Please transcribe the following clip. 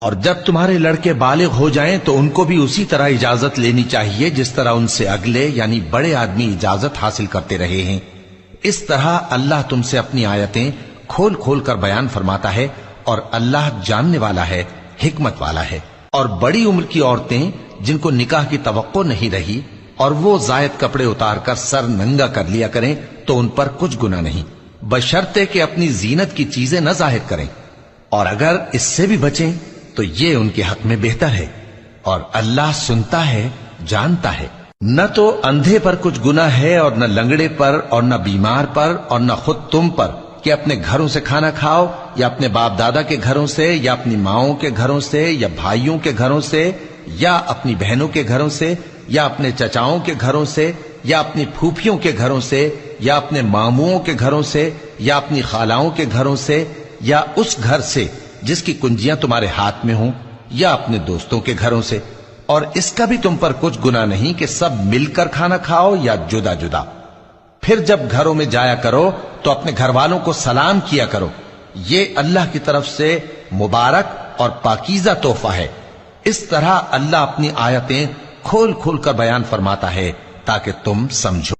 اور جب تمہارے لڑکے بالغ ہو جائیں تو ان کو بھی اسی طرح اجازت لینی چاہیے جس طرح ان سے اگلے یعنی بڑے آدمی اجازت حاصل کرتے رہے ہیں۔ اس طرح اللہ تم سے اپنی آیتیں کھول کھول کر بیان فرماتا ہے، اور اللہ جاننے والا ہے، حکمت والا ہے۔ اور بڑی عمر کی عورتیں جن کو نکاح کی توقع نہیں رہی اور وہ زائد کپڑے اتار کر سر ننگا کر لیا کریں تو ان پر کچھ گناہ نہیں، بشرطے کہ اپنی زینت کی چیزیں نہ ظاہر کریں، اور اگر اس سے بھی بچیں تو یہ ان کے حق میں بہتر ہے، اور اللہ سنتا ہے، جانتا ہے۔ نہ تو اندھے پر کچھ گناہ ہے اور نہ لنگڑے پر اور نہ بیمار پر اور نہ خود تم پر کہ اپنے گھروں سے کھانا کھاؤ، یا اپنے باپ دادا کے گھروں سے، یا اپنی ماؤں کے گھروں سے، یا بھائیوں کے گھروں سے، یا اپنی بہنوں کے گھروں سے، یا اپنے چچاؤں کے گھروں سے، یا اپنی پھوپھیوں کے گھروں سے، یا اپنے ماموؤں کے گھروں سے، یا اپنی خالاؤں کے گھروں سے، یا اس گھر سے جس کی کنجیاں تمہارے ہاتھ میں ہوں، یا اپنے دوستوں کے گھروں سے۔ اور اس کا بھی تم پر کچھ گناہ نہیں کہ سب مل کر کھانا کھاؤ یا جدا جدا۔ پھر جب گھروں میں جایا کرو تو اپنے گھر والوں کو سلام کیا کرو، یہ اللہ کی طرف سے مبارک اور پاکیزہ تحفہ ہے۔ اس طرح اللہ اپنی آیتیں کھول کھول کر بیان فرماتا ہے تاکہ تم سمجھو۔